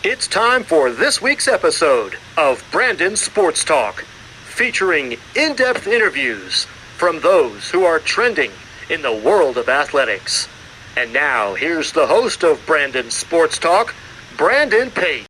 It's time for this week's episode of Brandon Sports Talk, featuring in-depth interviews from those who are trending in the world of athletics. And now, here's the host of Brandon Sports Talk, Brandon Pate.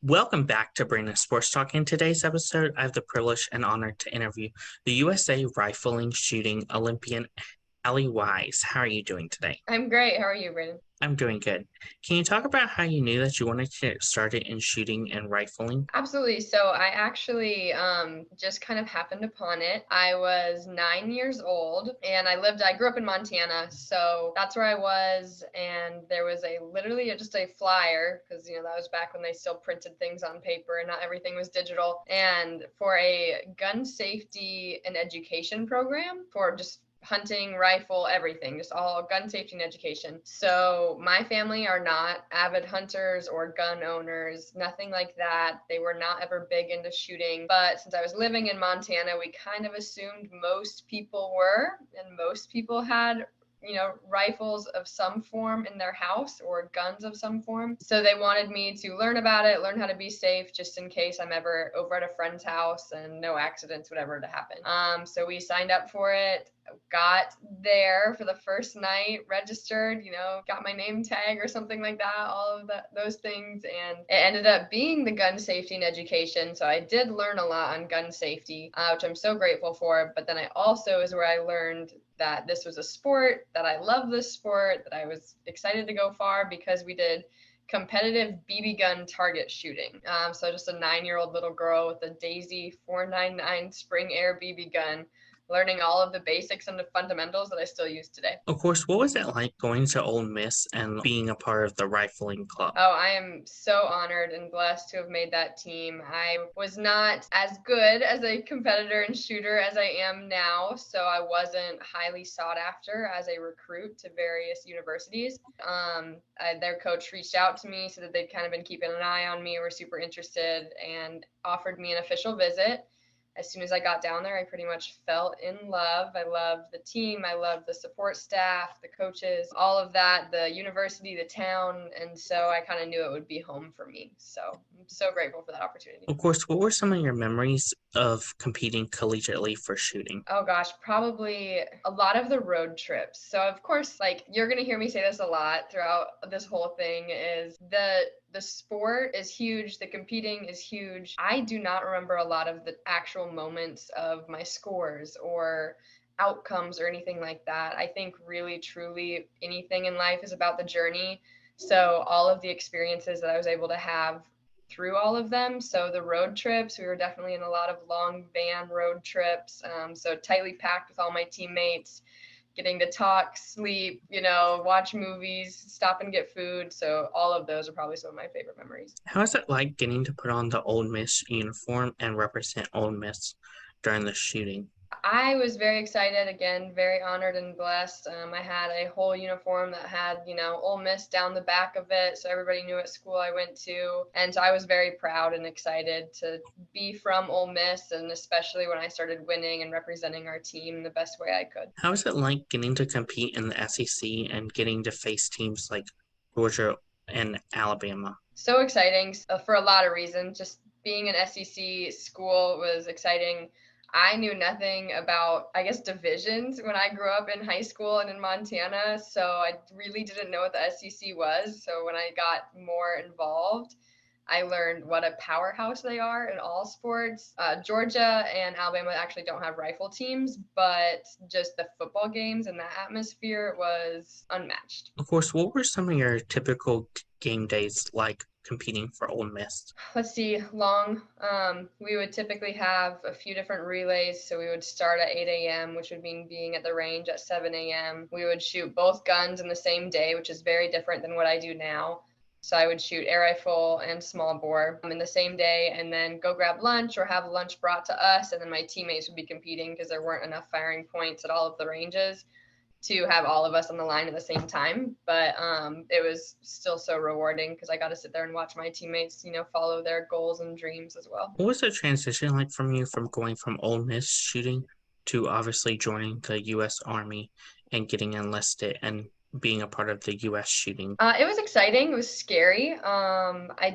Welcome back to Brandon Sports Talk. In today's episode, I have the privilege and honor to interview the USA rifling shooting Olympian Weisz. How are you doing today? I'm great. How are you, Brandon? I'm doing good. Can you talk about how you knew that you wanted to get started in shooting and rifling? Absolutely. So I actually just kind of happened upon it. I was 9 years old and I grew up in Montana. So that's where I was. And there was just a flyer because, that was back when they still printed things on paper and not everything was digital. And for a gun safety and education program for just hunting, rifle, everything, just all gun safety and education. So my family are not avid hunters or gun owners, nothing like that. They were not ever big into shooting. But since I was living in Montana, we kind of assumed most people were, and most people had rifles of some form in their house or guns of some form. So they wanted me to learn about it, learn how to be safe just in case I'm ever over at a friend's house and no accidents would ever to happen. So we signed up for it, got there for the first night, registered, got my name tag or something like that, all of those things. And it ended up being the gun safety and education. So I did learn a lot on gun safety, which I'm so grateful for. But then I also is where I learned that this was a sport, that I love this sport, that I was excited to go far because we did competitive BB gun target shooting. So just a 9-year-old little girl with a Daisy 499 spring air BB gun, learning all of the basics and the fundamentals that I still use today. Of course, what was it like going to Ole Miss and being a part of the rifling club? Oh, I am so honored and blessed to have made that team. I was not as good as a competitor and shooter as I am now, so I wasn't highly sought after as a recruit to various universities. Their coach reached out to me, so that they'd kind of been keeping an eye on me, were super interested, and offered me an official visit. As soon as I got down there, I pretty much fell in love. I loved the team. I loved the support staff, the coaches, all of that, the university, the town. And so I kind of knew it would be home for me. So I'm so grateful for that opportunity. Of course, what were some of your memories of competing collegiately for shooting? Oh gosh, probably a lot of the road trips. So of course, like you're gonna hear me say this a lot throughout this whole thing, is the sport is huge, the competing is huge. I do not remember a lot of the actual moments of my scores or outcomes or anything like that. I think really truly anything in life is about the journey. So all of the experiences that I was able to have through all of them. So the road trips, we were definitely in a lot of long van road trips. So tightly packed with all my teammates, getting to talk, sleep, watch movies, stop and get food. So all of those are probably some of my favorite memories. How is it like getting to put on the Ole Miss uniform and represent Ole Miss during the shooting? I was very excited, again, very honored and blessed. I had a whole uniform that had, Ole Miss down the back of it, so everybody knew what school I went to. And so I was very proud and excited to be from Ole Miss, and especially when I started winning and representing our team the best way I could. How is it like getting to compete in the SEC and getting to face teams like Georgia and Alabama? So exciting for a lot of reasons. Just being an SEC school was exciting. I knew nothing about, I guess, divisions when I grew up in high school and in Montana, so I really didn't know what the SEC was. So when I got more involved, I learned what a powerhouse they are in all sports. Georgia and Alabama actually don't have rifle teams, but just the football games and that atmosphere was unmatched. Of course, what were some of your typical game days like competing for Ole Miss? Let's see, long. We would typically have a few different relays. So we would start at 8 a.m., which would mean being at the range at 7 a.m. We would shoot both guns in the same day, which is very different than what I do now. So I would shoot air rifle and small bore in the same day and then go grab lunch or have lunch brought to us. And then my teammates would be competing because there weren't enough firing points at all of the ranges to have all of us on the line at the same time. But it was still so rewarding because I got to sit there and watch my teammates, follow their goals and dreams as well. What was the transition like from you from going from Ole Miss shooting to obviously joining the U.S. Army and getting enlisted and being a part of the U.S. shooting? It was exciting. It was scary. I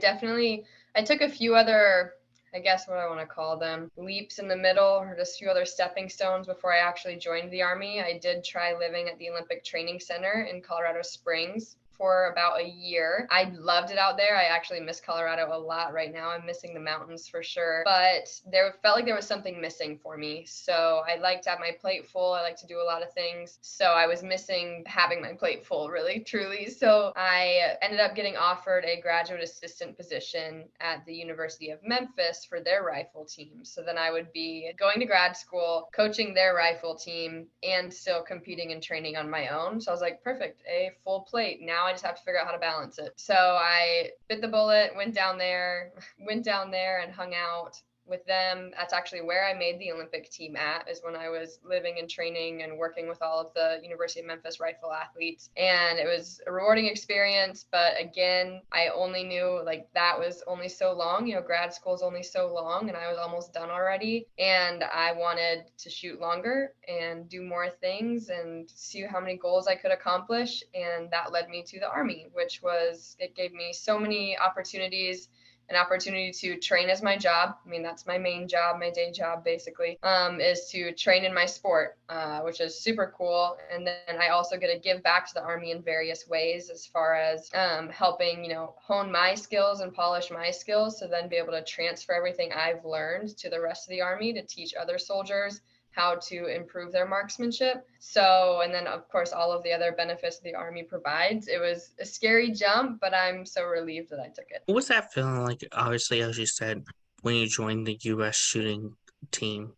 took a few other, I guess what I want to call them, leaps in the middle or just a few other stepping stones before I actually joined the Army. I did try living at the Olympic Training Center in Colorado Springs for about a year. I loved it out there. I actually miss Colorado a lot right now. I'm missing the mountains for sure, but there felt like there was something missing for me. So I like to have my plate full. I like to do a lot of things. So I was missing having my plate full, really, truly. So I ended up getting offered a graduate assistant position at the University of Memphis for their rifle team. So then I would be going to grad school, coaching their rifle team, and still competing and training on my own. So I was like, perfect, a full plate. Now I just have to figure out how to balance it. So I bit the bullet, went down there and hung out with them. That's actually where I made the Olympic team at, is when I was living and training and working with all of the University of Memphis rifle athletes. And it was a rewarding experience. But again, I only knew like that was only so long, grad school is only so long and I was almost done already. And I wanted to shoot longer and do more things and see how many goals I could accomplish. And that led me to the Army, it gave me so many opportunities, an opportunity to train as my job. I mean, that's my main job, my day job, basically, is to train in my sport, which is super cool. And then I also get to give back to the Army in various ways as far as helping, hone my skills and polish my skills to then be able to transfer everything I've learned to the rest of the Army to teach other soldiers how to improve their marksmanship. So, and then of course, all of the other benefits the Army provides. It was a scary jump, but I'm so relieved that I took it. What was that feeling like, obviously, as you said, when you joined the U.S. shooting team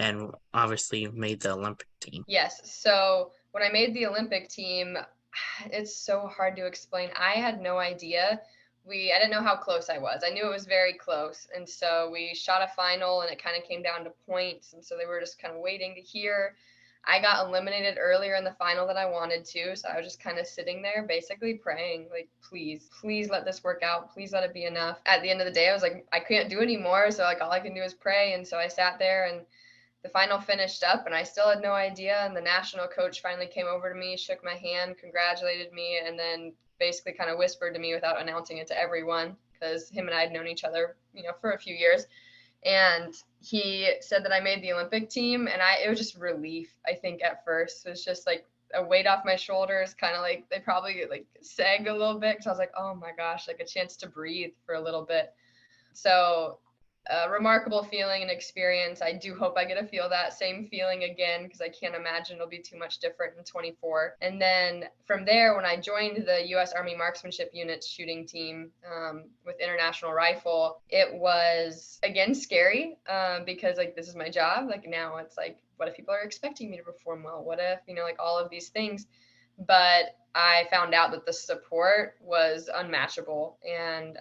and obviously you made the Olympic team? Yes. So when I made the Olympic team, it's so hard to explain. I had no idea. I didn't know how close I was. I knew it was very close. And so we shot a final and it kind of came down to points. And so they were just kind of waiting to hear. I got eliminated earlier in the final than I wanted to. So I was just kind of sitting there basically praying, like, please let this work out. Please let it be enough. At the end of the day, I was like, I can't do anymore. So like all I can do is pray. And so I sat there and the final finished up and I still had no idea. And the national coach finally came over to me, shook my hand, congratulated me, and then basically kind of whispered to me without announcing it to everyone, because him and I had known each other, for a few years. And he said that I made the Olympic team, and it was just relief, I think, at first. It was just like a weight off my shoulders, kind of like they probably like sagged a little bit because I was like, oh my gosh, like a chance to breathe for a little bit. So a remarkable feeling and experience. I do hope I get to feel that same feeling again, because I can't imagine it'll be too much different in 24. And then from there, when I joined the U.S. Army Marksmanship Unit's shooting team with International Rifle, it was, again, scary because, like, this is my job. Like, now it's like, what if people are expecting me to perform well? What if, like, all of these things? But I found out that the support was unmatchable, and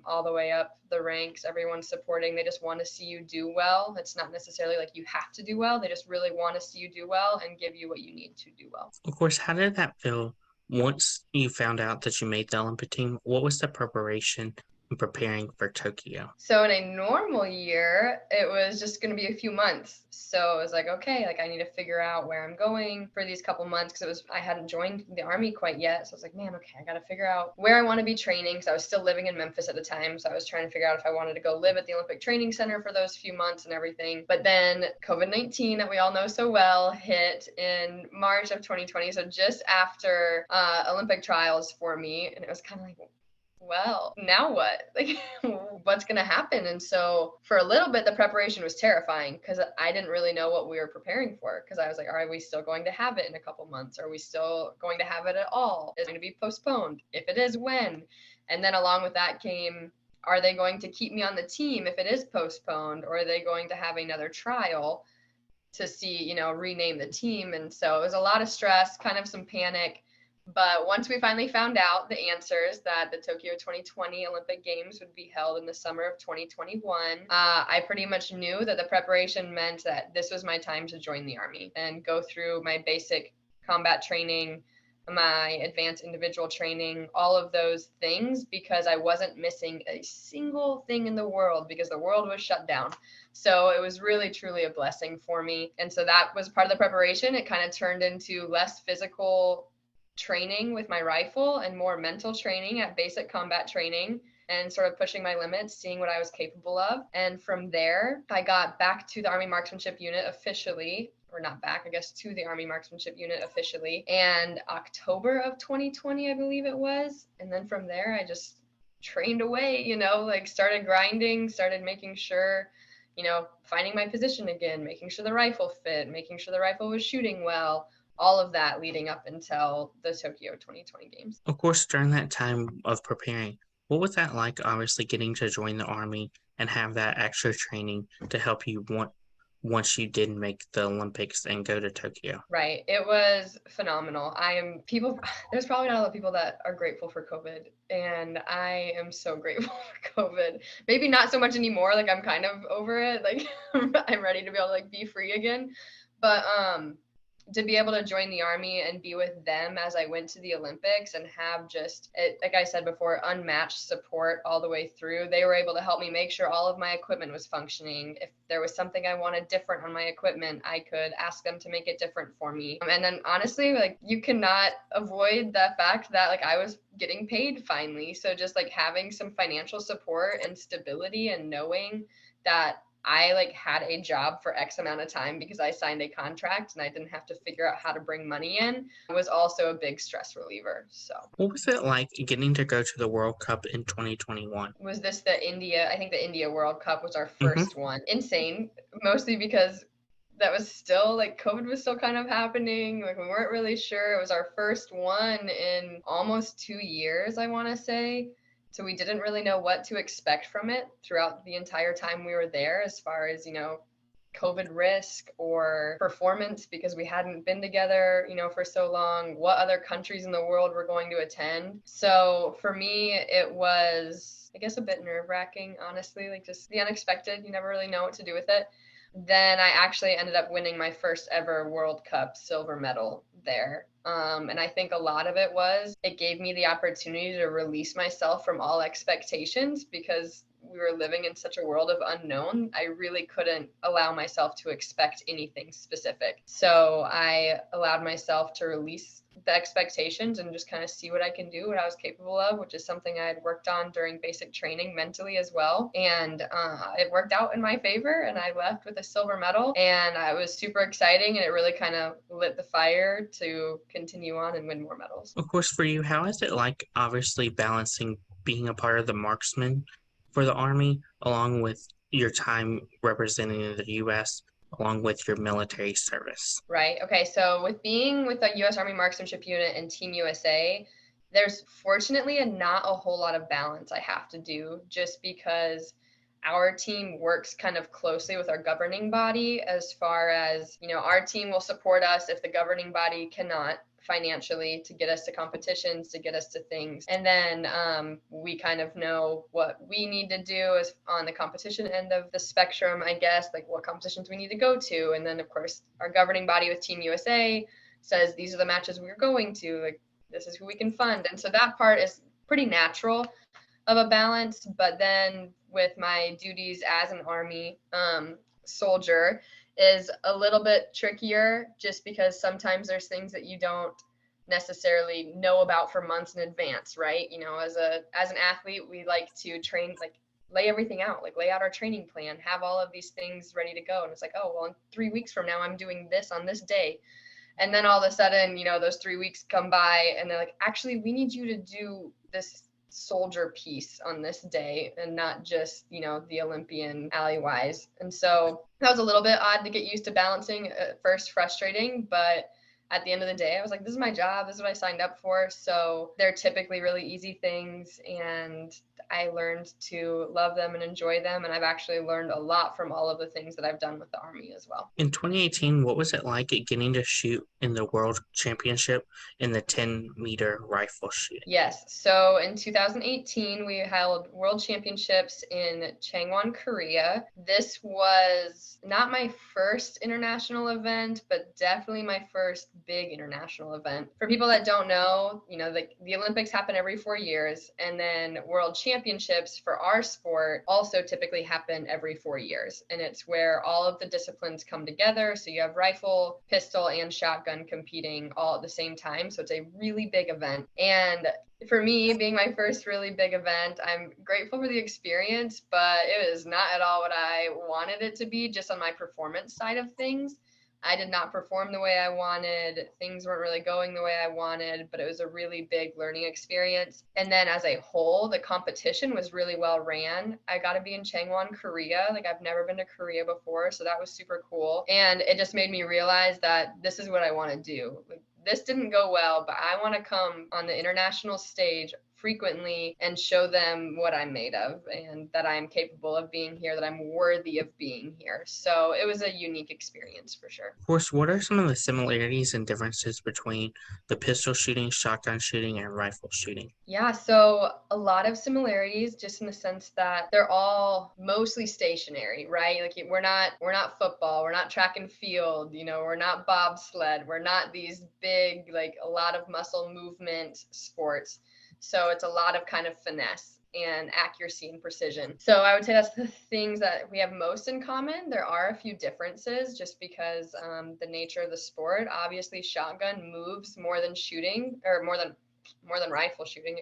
all the way up the ranks, everyone's supporting. They just want to see you do well. It's not necessarily like you have to do well. They just really want to see you do well and give you what you need to do well. Of course, how did that feel once you found out that you made the Olympic team? What was the preparation and preparing for Tokyo? So in a normal year, it was just going to be a few months. So it was like, okay, like I need to figure out where I'm going for these couple months, because I hadn't joined the Army quite yet. So I was like, man, okay, I got to figure out where I want to be training. So I was still living in Memphis at the time. So I was trying to figure out if I wanted to go live at the Olympic Training Center for those few months and everything. But then COVID-19, that we all know so well, hit in March of 2020. So just after Olympic trials for me. And it was kind of like, well, now what? Like, what's going to happen? And so for a little bit, the preparation was terrifying because I didn't really know what we were preparing for. Because I was like, are we still going to have it in a couple months? Are we still going to have it at all? Is it going to be postponed? If it is, when? And then along with that came, are they going to keep me on the team if it is postponed? Or are they going to have another trial to see, rename the team? And so it was a lot of stress, kind of some panic. But once we finally found out the answers that the Tokyo 2020 Olympic Games would be held in the summer of 2021, I pretty much knew that the preparation meant that this was my time to join the Army and go through my basic combat training, my advanced individual training, all of those things, because I wasn't missing a single thing in the world because the world was shut down. So it was really, truly a blessing for me. And so that was part of the preparation. It kind of turned into less physical training with my rifle and more mental training at basic combat training and sort of pushing my limits, seeing what I was capable of. And from there, I got back to the Army Marksmanship Unit officially, or not back, I guess, to the Army Marksmanship Unit officially, and October of 2020, I believe it was. And then from there, I just trained away, like started grinding, started making sure, finding my position again, making sure the rifle fit, making sure the rifle was shooting well, all of that leading up until the Tokyo 2020 Games. Of course, during that time of preparing, what was that like, obviously getting to join the Army and have that extra training to help you once you did make the Olympics and go to Tokyo? Right. It was phenomenal. There's probably not a lot of people that are grateful for COVID, and I am so grateful for COVID. Maybe not so much anymore. Like, I'm kind of over it. Like, I'm ready to be able to be free again. But to be able to join the Army and be with them as I went to the Olympics and have like I said before, unmatched support all the way through. They were able to help me make sure all of my equipment was functioning. If there was something I wanted different on my equipment, I could ask them to make it different for me. And then honestly, you cannot avoid the fact that I was getting paid finally. So just having some financial support and stability and knowing that I had a job for X amount of time because I signed a contract and I didn't have to figure out how to bring money in was also a big stress reliever. So what was it like getting to go to the World Cup in 2021? Was this I think the India World Cup was our Mm-hmm. first one. Insane, mostly because that was still COVID was still kind of happening. We weren't really sure. It was our first one in almost 2 years, I want to say. So we didn't really know what to expect from it throughout the entire time we were there, as far as, COVID risk or performance, because we hadn't been together, for so long, what other countries in the world were going to attend. So for me, it was, I guess, a bit nerve-wracking, honestly, just the unexpected. You never really know what to do with it. Then I actually ended up winning my first ever World Cup silver medal there. And I think a lot of it gave me the opportunity to release myself from all expectations, because we were living in such a world of unknown. I really couldn't allow myself to expect anything specific. So I allowed myself to release the expectations and just kind of see what I can do, what I was capable of, which is something I had worked on during basic training mentally as well. And it worked out in my favor, and I left with a silver medal, and it was super exciting, and it really kind of lit the fire to continue on and win more medals. Of course, for you, how is it like, obviously balancing being a part of the marksman for the Army along with your time representing the U.S., along with your military service? Right. Okay. So with being with the U.S. Army Marksmanship Unit and Team USA, there's fortunately not a whole lot of balance I have to do, just because our team works kind of closely with our governing body, as far as, our team will support us if the governing body cannot financially, to get us to competitions, to get us to things. And then we kind of know what we need to do as on the competition end of the spectrum, I guess, what competitions we need to go to. And then, of course, our governing body with Team USA says, these are the matches we're going to, this is who we can fund. And so that part is pretty natural of a balance. But then with my duties as an Army soldier is a little bit trickier, just because sometimes there's things that you don't necessarily know about for months in advance, right? As an athlete, we like to train, lay everything out, lay out our training plan, have all of these things ready to go. And it's oh, well, in 3 weeks from now, I'm doing this on this day. And then all of a sudden, those 3 weeks come by and they're actually, we need you to do this soldier piece on this day and not just, the Olympian alley Weisz. And so that was a little bit odd to get used to balancing, at first frustrating, but at the end of the day, I was like, this is my job. This is what I signed up for. So they're typically really easy things, and I learned to love them and enjoy them. And I've actually learned a lot from all of the things that I've done with the Army as well. In 2018, what was it like getting to shoot in the World Championship in the 10-meter rifle shooting? Yes. So in 2018, we held World Championships in Changwon, Korea. This was not my first international event, but definitely my first big international event. For people that don't know, the Olympics happen every 4 years, and then World Championships for our sport also typically happen every 4 years. And it's where all of the disciplines come together. So you have rifle, pistol, and shotgun competing all at the same time. So it's a really big event. And for me, being my first really big event, I'm grateful for the experience, but it was not at all what I wanted it to be, just on my performance side of things. I did not perform the way I wanted. Things weren't really going the way I wanted, but it was a really big learning experience. And then as a whole, the competition was really well ran. I got to be in Changwon, Korea. Like, I've never been to Korea before, so that was super cool. And it just made me realize that this is what I want to do. Like, this didn't go well, but I want to come on the international stage frequently and show them what I'm made of and that I'm capable of being here, that I'm worthy of being here. So it was a unique experience for sure. Of course, what are some of the similarities and differences between the pistol shooting, shotgun shooting, and rifle shooting? Yeah, so a lot of similarities, just in the sense that they're all mostly stationary, right? Like, we're not football, we're not track and field, we're not bobsled, we're not these big, like, a lot of muscle movement sports. So it's a lot of kind of finesse and accuracy and precision. So I would say that's the things that we have most in common. There are a few differences just because the nature of the sport. Obviously, shotgun moves more than shooting, or more than rifle shooting,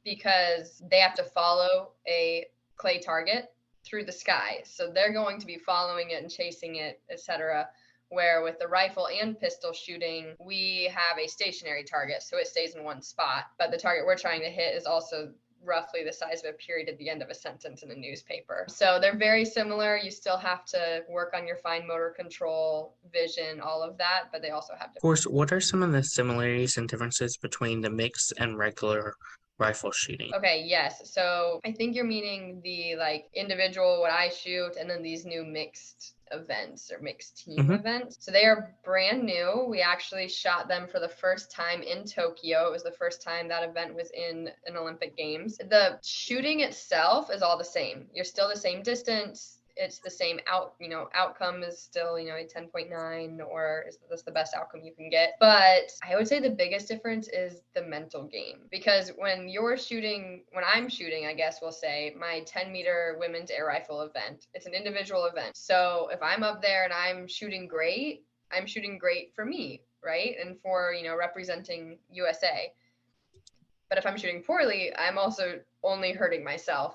because they have to follow a clay target through the sky. So they're going to be following it and chasing it, etc. Where with the rifle and pistol shooting, we have a stationary target, so it stays in one spot. But the target we're trying to hit is also roughly the size of a period at the end of a sentence in a newspaper. So they're very similar. You still have to work on your fine motor control, vision, all of that, but they also have Of course, what are some of the similarities and differences between the mixed and regular rifle shooting? Okay, yes. So I think you're meaning the individual, what I shoot, and then these new mixed events or mixed team events. So they are brand new. We actually shot them for the first time in Tokyo. It was the first time that event was in an Olympic Games. The shooting itself is all the same. You're still the same distance. It's the same outcome is still, a 10.9, or that's the best outcome you can get. But I would say the biggest difference is the mental game, because when I'm shooting, I guess we'll say, my 10-meter women's air rifle event, it's an individual event. So if I'm up there and I'm shooting great for me, right? And for, representing USA. But if I'm shooting poorly, I'm also only hurting myself.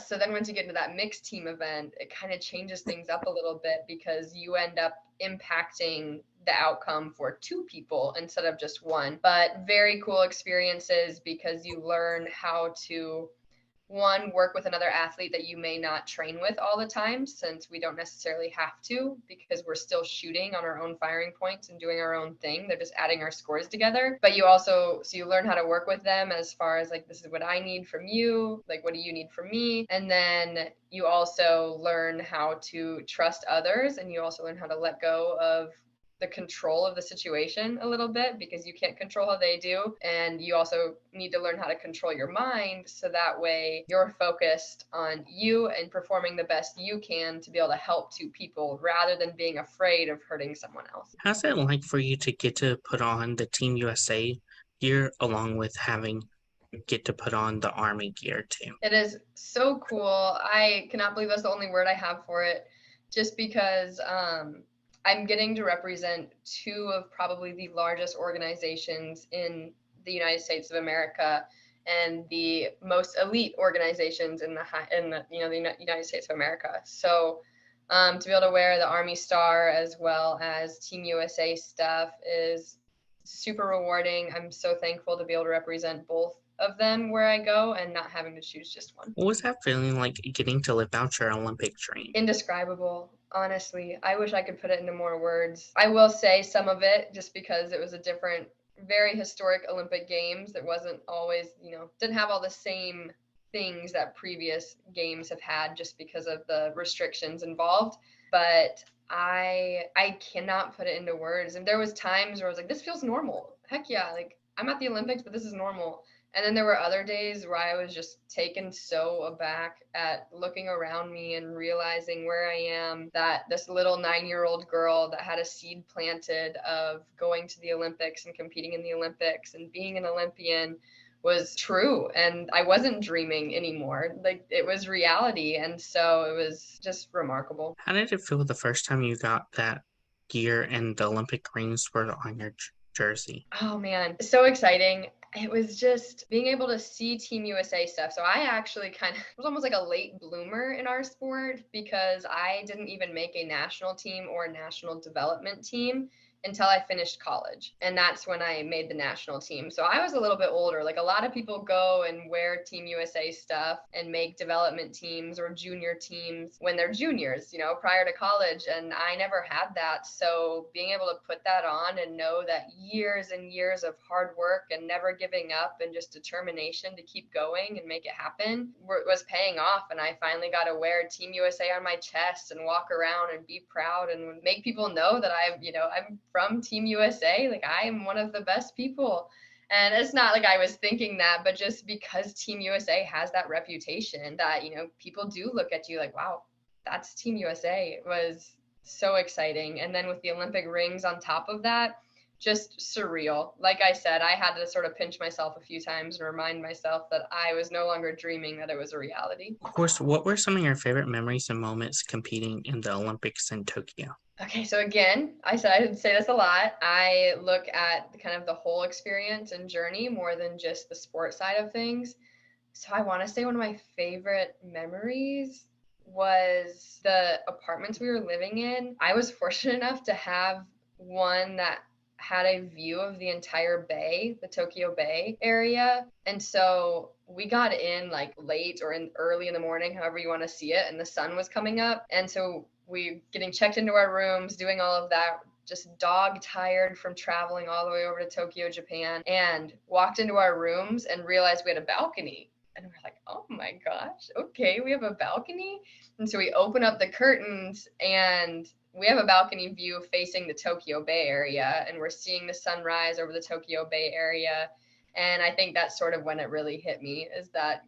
So then once you get into that mixed team event, it kind of changes things up a little bit, because you end up impacting the outcome for two people instead of just one. But very cool experiences, because you learn how to, one, work with another athlete that you may not train with all the time, since we don't necessarily have to, because we're still shooting on our own firing points and doing our own thing. They're just adding our scores together. But you learn how to work with them as far as this is what I need from you, what do you need from me? And then you also learn how to trust others, and you also learn how to let go of the control of the situation a little bit, because you can't control how they do. And you also need to learn how to control your mind, so that way you're focused on you and performing the best you can to be able to help two people, rather than being afraid of hurting someone else. How's it like for you to get to put on the Team USA gear, along with get to put on the Army gear too? It is so cool. I cannot believe that's the only word I have for it, just because I'm getting to represent two of probably the largest organizations in the United States of America, and the most elite organizations in the United States of America. So to be able to wear the Army Star as well as Team USA stuff is super rewarding. I'm so thankful to be able to represent both of them where I go and not having to choose just one. What was that feeling like getting to live out your Olympic dream? Indescribable. Honestly, I wish I could put it into more words. I will say some of it just because it was a different, very historic Olympic Games that wasn't always, didn't have all the same things that previous games have had just because of the restrictions involved. But I cannot put it into words. And there was times where I was like, this feels normal. Heck yeah, like I'm at the Olympics, but this is normal. And then there were other days where I was just taken so aback at looking around me and realizing where I am, that this little 9-year-old girl that had a seed planted of going to the Olympics and competing in the Olympics and being an Olympian was true. And I wasn't dreaming anymore. Like it was reality. And so it was just remarkable. How did it feel the first time you got that gear and the Olympic rings were on your jersey? Oh man, so exciting. It was just being able to see Team USA stuff. So I actually kind of was almost like a late bloomer in our sport because I didn't even make a national team or a national development team until I finished college. And that's when I made the national team. So I was a little bit older. Like a lot of people go and wear Team USA stuff and make development teams or junior teams when they're juniors, prior to college. And I never had that. So being able to put that on and know that years and years of hard work and never giving up and just determination to keep going and make it happen was paying off. And I finally got to wear Team USA on my chest and walk around and be proud and make people know that I'm from Team USA. Like I am one of the best people. And it's not like I was thinking that, but just because Team USA has that reputation that, people do look at you like, wow, that's Team USA. It was so exciting. And then with the Olympic rings on top of that, just surreal. Like I said, I had to sort of pinch myself a few times and remind myself that I was no longer dreaming, that it was a reality. Of course, what were some of your favorite memories and moments competing in the Olympics in Tokyo? Okay, so again, I said I would say this a lot. I look at kind of the whole experience and journey more than just the sport side of things. So I want to say one of my favorite memories was the apartments we were living in. I was fortunate enough to have one that had a view of the entire bay, the Tokyo Bay area. And so we got in like late or early in the morning, however you want to see it, and the sun was coming up. And so we getting checked into our rooms, doing all of that, just dog tired from traveling all the way over to Tokyo, Japan, and walked into our rooms and realized we had a balcony. And we're like, oh my gosh, okay, we have a balcony. And so we open up the curtains and we have a balcony view facing the Tokyo Bay area, and we're seeing the sunrise over the Tokyo Bay area. And I think that's sort of when it really hit me, is that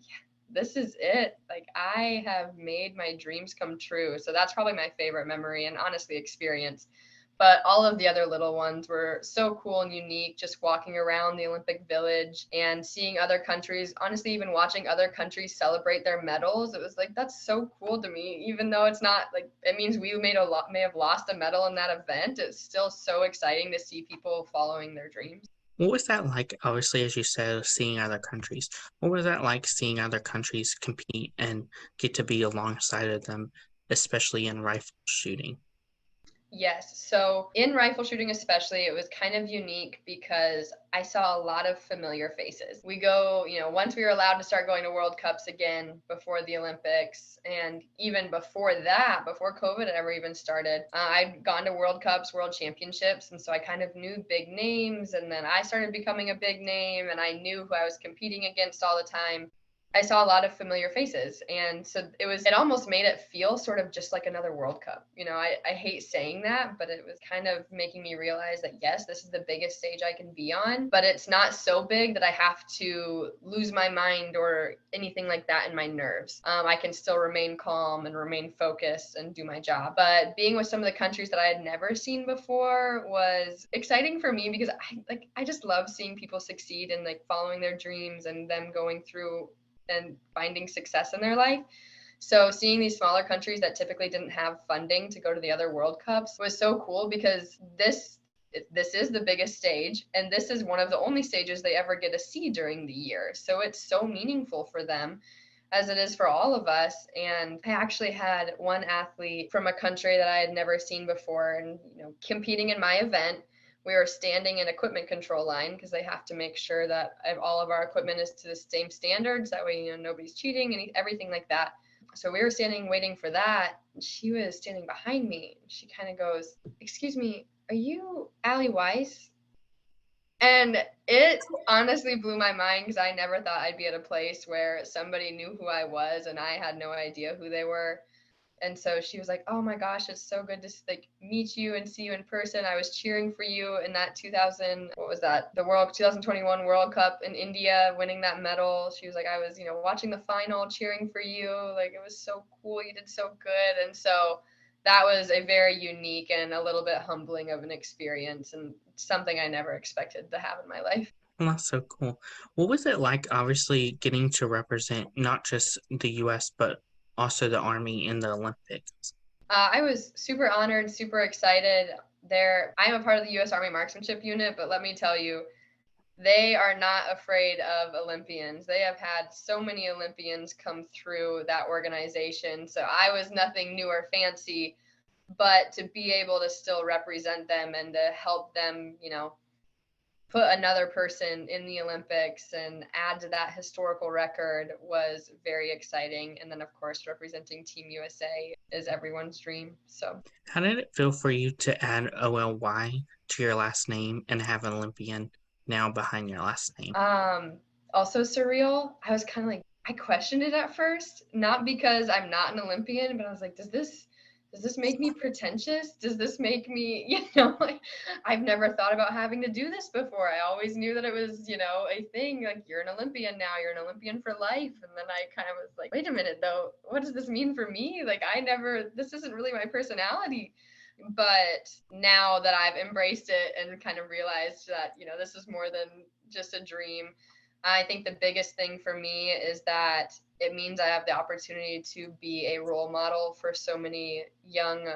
this is it. Like I have made my dreams come true. So that's probably my favorite memory and honestly experience. But all of the other little ones were so cool and unique, just walking around the Olympic Village and seeing other countries, honestly, even watching other countries celebrate their medals. It was like, that's so cool to me, even though it's not like, it means we may have lost a medal in that event. It's still so exciting to see people following their dreams. What was that like, obviously, as you said, seeing other countries? What was that like seeing other countries compete and get to be alongside of them, especially in rifle shooting? Yes. So in rifle shooting, especially, it was kind of unique because I saw a lot of familiar faces. We go, once we were allowed to start going to World Cups again before the Olympics, and even before that, before COVID had ever even started, I'd gone to World Cups, World Championships. And so I kind of knew big names. And then I started becoming a big name and I knew who I was competing against all the time. I saw a lot of familiar faces. And so it almost made it feel sort of just like another World Cup. I hate saying that, but it was kind of making me realize that, yes, this is the biggest stage I can be on, but it's not so big that I have to lose my mind or anything like that in my nerves. I can still remain calm and remain focused and do my job. But being with some of the countries that I had never seen before was exciting for me because I just love seeing people succeed and like following their dreams and them going through and finding success in their life. So seeing these smaller countries that typically didn't have funding to go to the other World Cups was so cool because this is the biggest stage and this is one of the only stages they ever get to see during the year. So it's so meaningful for them as it is for all of us. And I actually had one athlete from a country that I had never seen before and competing in my event we were standing in equipment control line because they have to make sure that all of our equipment is to the same standards. That way, nobody's cheating and everything like that. So we were standing waiting for that. And she was standing behind me. She kind of goes, "Excuse me, are you Allie Weisz?" And it honestly blew my mind because I never thought I'd be at a place where somebody knew who I was and I had no idea who they were. And so she was like, "Oh my gosh, it's so good to meet you and see you in person. I was cheering for you in that 2021 World Cup in India, winning that medal." She was like, "I was, watching the final, cheering for you. Like, it was so cool. You did so good." And so that was a very unique and a little bit humbling of an experience and something I never expected to have in my life. Well, that's so cool. What was it like, obviously, getting to represent not just the U.S., but also the Army in the Olympics? I was super honored, super excited. I'm a part of the U.S. Army Marksmanship Unit, but let me tell you, they are not afraid of Olympians. They have had so many Olympians come through that organization. So I was nothing new or fancy, but to be able to still represent them and to help them, put another person in the Olympics and add to that historical record was very exciting. And then, of course, representing Team USA is everyone's dream. So, How did it feel for you to add OLY to your last name and have an Olympian now behind your last name? Also surreal. I was kind of like, I questioned it at first, not because I'm not an Olympian, but I was like, does this make me pretentious? Does this make me, like, I've never thought about having to do this before. I always knew that it was, a thing, like, you're an Olympian now, you're an Olympian for life. And then I kind of was like, wait a minute though, what does this mean for me? Like, this isn't really my personality. But now that I've embraced it and kind of realized that, this is more than just a dream, I think the biggest thing for me is that it means I have the opportunity to be a role model for so many young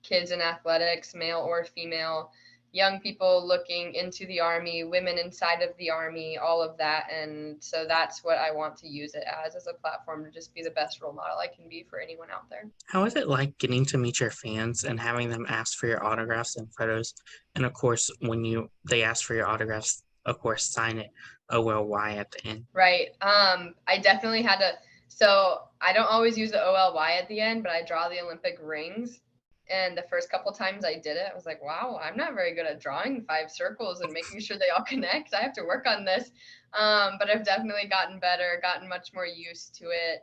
kids in athletics, male or female, young people looking into the Army, women inside of the Army, all of that. And so that's what I want to use it as a platform to just be the best role model I can be for anyone out there. How is it like getting to meet your fans and having them ask for your autographs and photos? And of course, when they ask for your autographs, of course, sign it OLY at the end. Right. I definitely had to. So I don't always use the OLY at the end, but I draw the Olympic rings. And the first couple times I did it, I was like, wow, I'm not very good at drawing 5 circles and making sure they all connect. I have to work on this. But I've definitely gotten better, gotten much more used to it.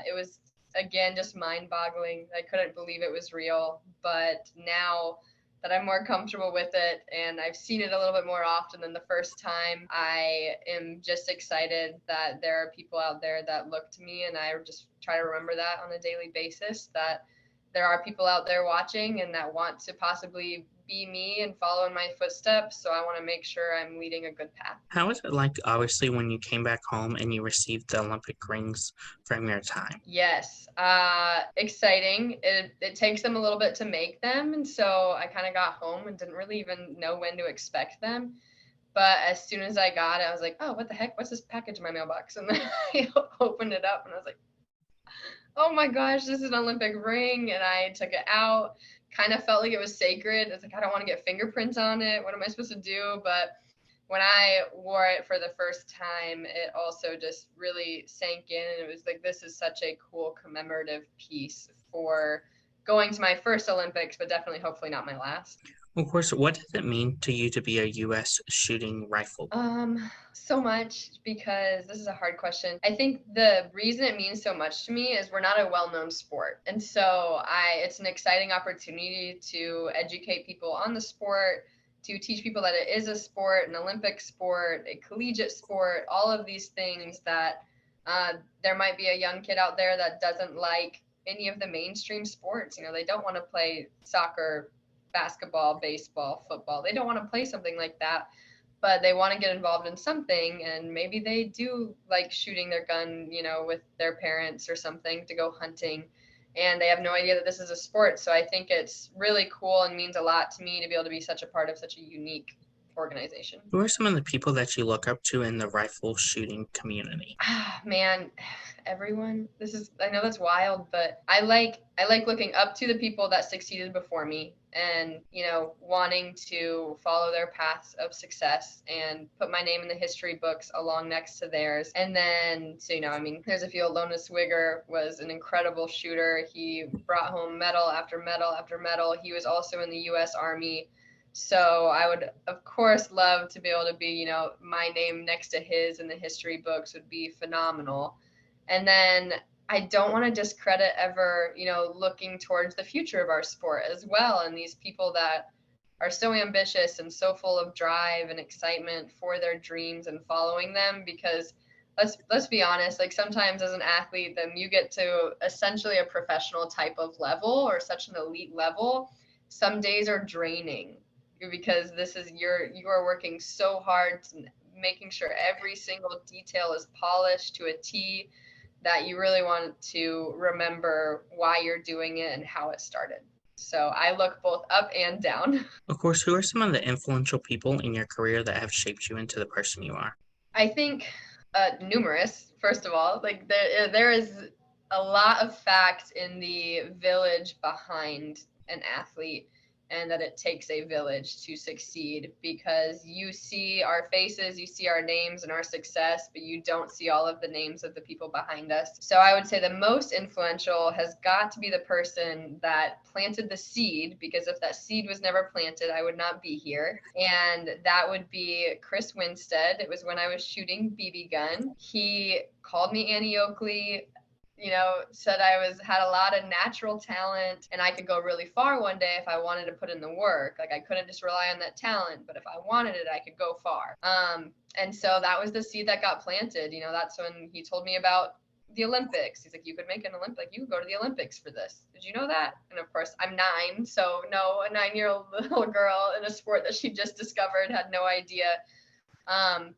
It was, again, just mind-boggling. I couldn't believe it was real. But now that I'm more comfortable with it and I've seen it a little bit more often than the first time, I am just excited that there are people out there that look to me, and I just try to remember that on a daily basis, that there are people out there watching and that want to possibly be me and follow in my footsteps. So I want to make sure I'm leading a good path. How was it like, obviously, when you came back home and you received the Olympic rings from your time? Yes, exciting. It takes them a little bit to make them. And so I kind of got home and didn't really even know when to expect them. But as soon as I got it, I was like, oh, what the heck? What's this package in my mailbox? And then I opened it up and I was like, oh my gosh, this is an Olympic ring. And I took it out, kind of felt like it was sacred. It's like, I don't want to get fingerprints on it. What am I supposed to do? But when I wore it for the first time, it also just really sank in. And it was like, this is such a cool commemorative piece for going to my first Olympics, but definitely, hopefully not my last. Of course, what does it mean to you to be a U.S. shooting rifle? So much, because this is a hard question. I think the reason it means so much to me is we're not a well-known sport. And so it's an exciting opportunity to educate people on the sport, to teach people that it is a sport, an Olympic sport, a collegiate sport, all of these things that there might be a young kid out there that doesn't like any of the mainstream sports. They don't want to play soccer, basketball, baseball, football. They don't want to play something like that, but they want to get involved in something. And maybe they do like shooting their gun, with their parents or something, to go hunting. And they have no idea that this is a sport. So I think it's really cool and means a lot to me to be able to be such a part of such a unique organization. Who are some of the people that you look up to in the rifle shooting community? Man, everyone. I know that's wild, but I like looking up to the people that succeeded before me and, wanting to follow their paths of success and put my name in the history books along next to theirs. And then, so, there's a few. Lona Swigger was an incredible shooter. He brought home medal after medal after medal. He was also in the U.S. Army. So I would, of course, love to be able to be, my name next to his in the history books would be phenomenal. And then I don't want to discredit ever, looking towards the future of our sport as well. And these people that are so ambitious and so full of drive and excitement for their dreams and following them, because let's be honest, like sometimes as an athlete, then you get to essentially a professional type of level or such an elite level. Some days are draining because you are working so hard to making sure every single detail is polished to a T, that you really want to remember why you're doing it and how it started. So I look both up and down. Of course, who are some of the influential people in your career that have shaped you into the person you are? I think numerous, first of all. Like there is a lot of fact in the village behind an athlete, and that it takes a village to succeed, because you see our faces, you see our names and our success, but you don't see all of the names of the people behind us. So I would say the most influential has got to be the person that planted the seed, because if that seed was never planted, I would not be here. And that would be Chris Winstead. It was when I was shooting BB gun. He called me Annie Oakley, said I had a lot of natural talent and I could go really far one day if I wanted to put in the work. Like I couldn't just rely on that talent, but if I wanted it, I could go far. And so that was the seed that got planted. That's when he told me about the Olympics. He's like, you could make an Olympic, you could go to the Olympics for this. Did you know that? And of course, I'm 9, so no, a 9-year-old little girl in a sport that she just discovered had no idea.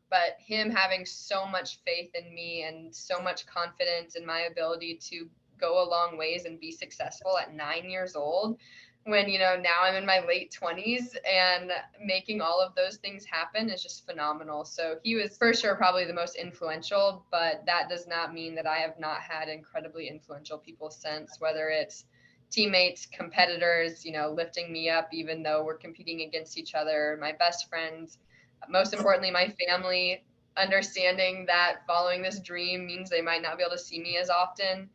But him having so much faith in me and so much confidence in my ability to go a long ways and be successful at 9 years old, when, now I'm in my late 20s, and making all of those things happen is just phenomenal. So he was for sure probably the most influential, but that does not mean that I have not had incredibly influential people since, whether it's teammates, competitors, lifting me up even though we're competing against each other, my best friends, most importantly, my family, understanding that following this dream means they might not be able to see me as often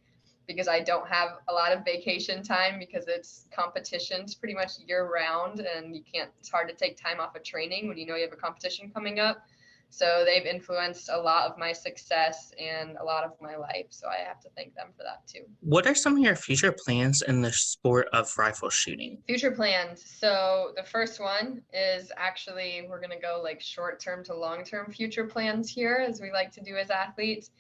because I don't have a lot of vacation time, because it's competitions pretty much year round, and it's hard to take time off of training when you have a competition coming up. So they've influenced a lot of my success and a lot of my life. So I have to thank them for that too. What are some of your future plans in the sport of rifle shooting? Future plans. So the first one is actually, we're going to go like short-term to long-term future plans here, as we like to do as athletes,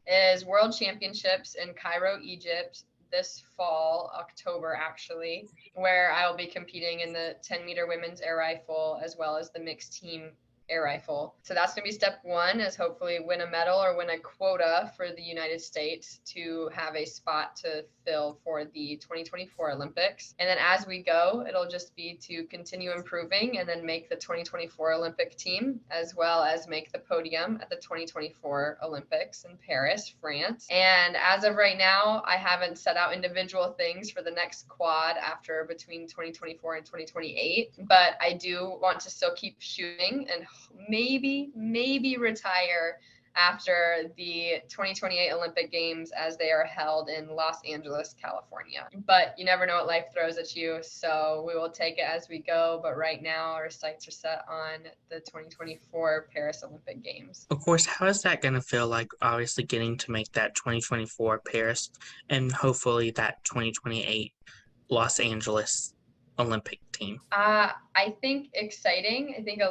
is World Championships in Cairo, Egypt this fall, October actually, where I will be competing in the 10-meter women's air rifle as well as the mixed team air rifle. So that's going to be step one, is hopefully win a medal or win a quota for the United States to have a spot to fill for the 2024 Olympics. And then as we go, it'll just be to continue improving and then make the 2024 Olympic team, as well as make the podium at the 2024 Olympics in Paris, France. And as of right now, I haven't set out individual things for the next quad after between 2024 and 2028, but I do want to still keep shooting and maybe retire after the 2028 Olympic Games, as they are held in Los Angeles, California. But you never know what life throws at you, so we will take it as we go. But right now, our sights are set on the 2024 Paris Olympic Games. Of course, how is that going to feel like, obviously getting to make that 2024 Paris and hopefully that 2028 Los Angeles Olympic team? I think exciting. I think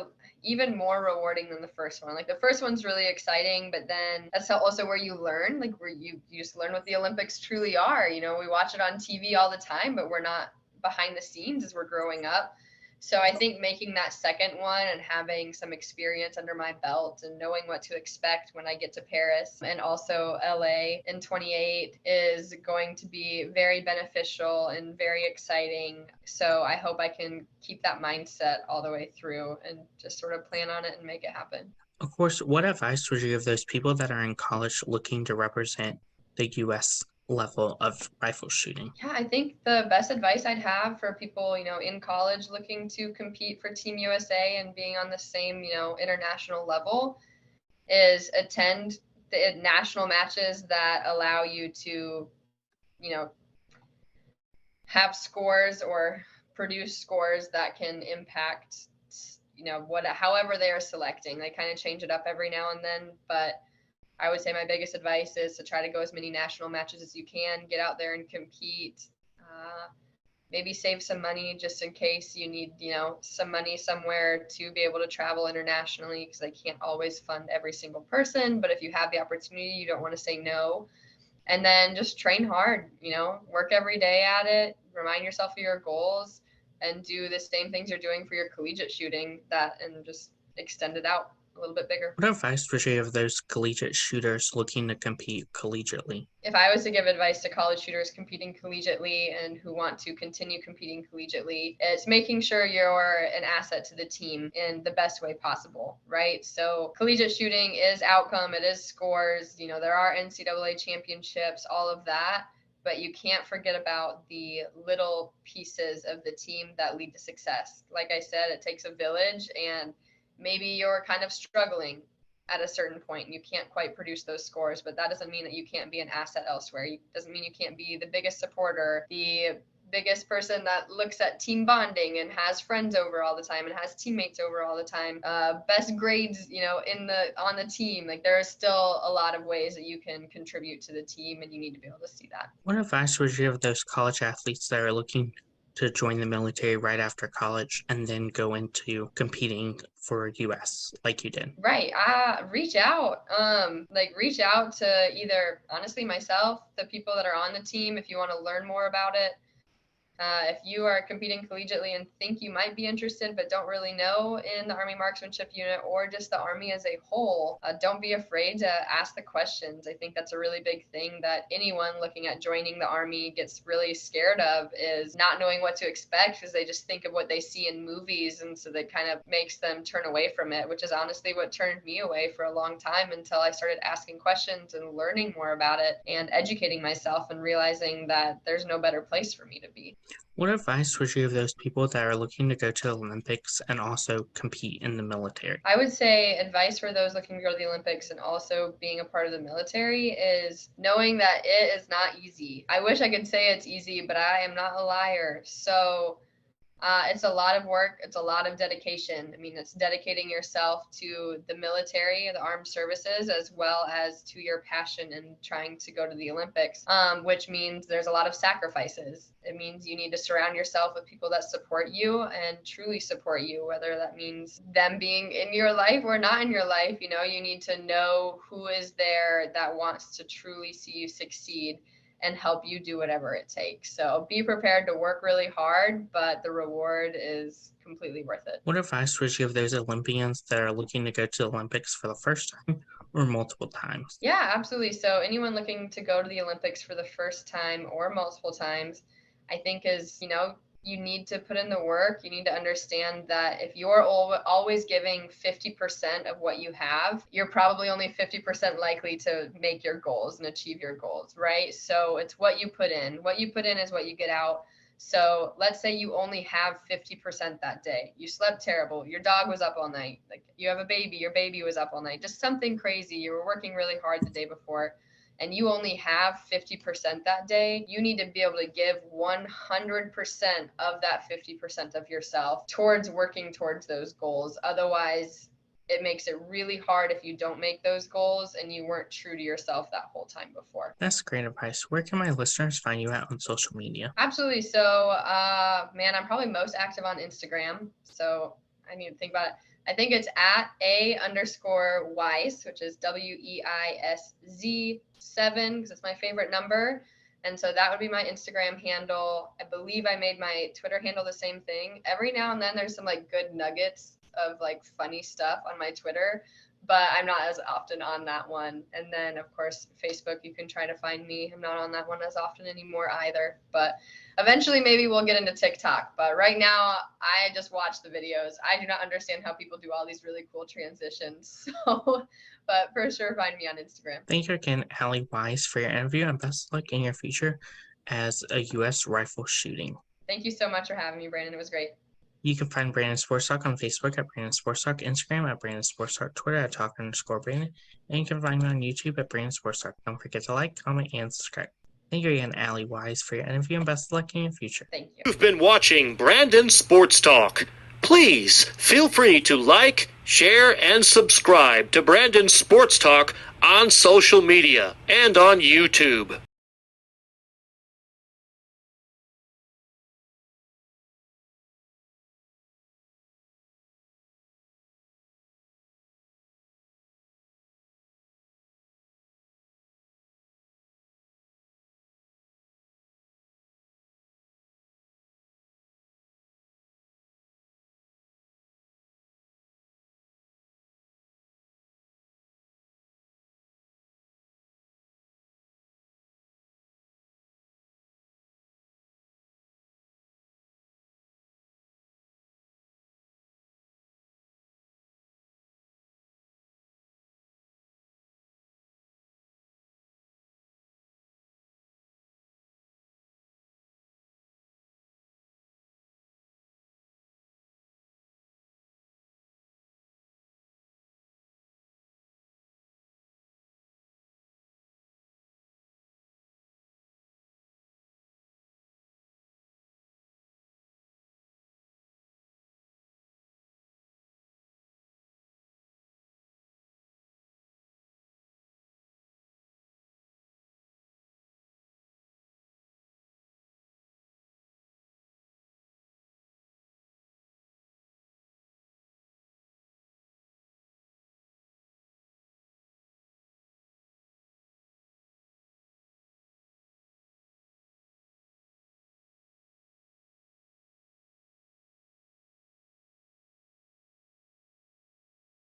even more rewarding than the first one. Like the first one's really exciting, but then that's also where you learn, like where you just learn what the Olympics truly are. We watch it on TV all the time, but we're not behind the scenes as we're growing up. So I think making that second one and having some experience under my belt and knowing what to expect when I get to Paris and also LA in 28 is going to be very beneficial and very exciting. So I hope I can keep that mindset all the way through and just sort of plan on it and make it happen. Of course, what advice would you give those people that are in college looking to represent the U.S. level of rifle shooting? Yeah, I think the best advice I'd have for people, in college looking to compete for Team USA and being on the same, international level is attend the national matches that allow you to, you know, have scores or produce scores that can impact, however they are selecting. They kind of change it up every now and then, but I would say my biggest advice is to try to go as many national matches as you can, get out there and compete. Maybe save some money just in case you need, some money somewhere to be able to travel internationally, because they can't always fund every single person. But if you have the opportunity, you don't want to say no. And then just train hard, work every day at it, remind yourself of your goals, and do the same things you're doing for your collegiate shooting and just extend it out a little bit bigger. What advice would you give those collegiate shooters looking to compete collegiately? If I was to give advice to college shooters competing collegiately and who want to continue competing collegiately, it's making sure you're an asset to the team in the best way possible, right? So collegiate shooting is outcome, it is scores, there are NCAA championships, all of that. But you can't forget about the little pieces of the team that lead to success. Like I said, it takes a village, and maybe you're kind of struggling at a certain point and you can't quite produce those scores, but that doesn't mean that you can't be an asset elsewhere. It doesn't mean you can't be the biggest supporter, the biggest person that looks at team bonding and has friends over all the time and has teammates over all the time, best grades, on the team. Like, there are still a lot of ways that you can contribute to the team, and you need to be able to see that. What advice would you give those college athletes that are looking to join the military right after college and then go into competing for US like you did? Right. Reach out. Reach out to either, honestly, myself, the people that are on the team, if you want to learn more about it. If you are competing collegiately and think you might be interested but don't really know in the Army Marksmanship Unit or just the Army as a whole, don't be afraid to ask the questions. I think that's a really big thing that anyone looking at joining the Army gets really scared of, is not knowing what to expect, because they just think of what they see in movies, and so that kind of makes them turn away from it, which is honestly what turned me away for a long time, until I started asking questions and learning more about it and educating myself and realizing that there's no better place for me to be. What advice would you give those people that are looking to go to the Olympics and also compete in the military? I would say advice for those looking to go to the Olympics and also being a part of the military is knowing that it is not easy. I wish I could say it's easy, but I am not a liar. So it's a lot of work. It's a lot of dedication. I mean, it's dedicating yourself to the military, the armed services, as well as to your passion in trying to go to the Olympics, which means there's a lot of sacrifices. It means you need to surround yourself with people that support you and truly support you, whether that means them being in your life or not in your life. You need to know who is there that wants to truly see you succeed and help you do whatever it takes. So be prepared to work really hard, but the reward is completely worth it. What advice would you give those Olympians that are looking to go to the Olympics for the first time or multiple times? Yeah, absolutely. So anyone looking to go to the Olympics for the first time or multiple times, I think is, you need to put in the work. You need to understand that if you're always giving 50% of what you have, you're probably only 50% likely to make your goals and achieve your goals, right? So it's what you put in. What you put in is what you get out. So let's say you only have 50% that day. You slept terrible. Your dog was up all night. Like, you have a baby, your baby was up all night. Just something crazy. You were working really hard the day before, and you only have 50% that day. You need to be able to give 100% of that 50% of yourself towards working towards those goals. Otherwise, it makes it really hard if you don't make those goals and you weren't true to yourself that whole time before. That's great advice. Where can my listeners find you at on social media? Absolutely. So, I'm probably most active on Instagram. So I need to think about it. I think it's at @A_Weisz, which is WEISZ7, because it's my favorite number. And so that would be my Instagram handle. I believe I made my Twitter handle the same thing. Every now and then there's some like good nuggets of like funny stuff on my Twitter, but I'm not as often on that one. And then of course, Facebook, you can try to find me. I'm not on that one as often anymore either, but eventually maybe we'll get into TikTok. But right now I just watch the videos. I do not understand how people do all these really cool transitions. So, but for sure, find me on Instagram. Thank you again, Allie Weisz, for your interview, and best of luck in your future as a U.S. rifle shooting. Thank you so much for having me, Brandon. It was great. You can find Brandon Sports Talk on Facebook at Brandon Sports Talk, Instagram at Brandon Sports Talk, Twitter at Talk_Brandon, and you can find me on YouTube at Brandon Sports Talk. Don't forget to like, comment, and subscribe. Thank you again, Allie Weisz, for your interview, and best of luck in your future. Thank you. You've been watching Brandon Sports Talk. Please feel free to like, share, and subscribe to Brandon Sports Talk on social media and on YouTube.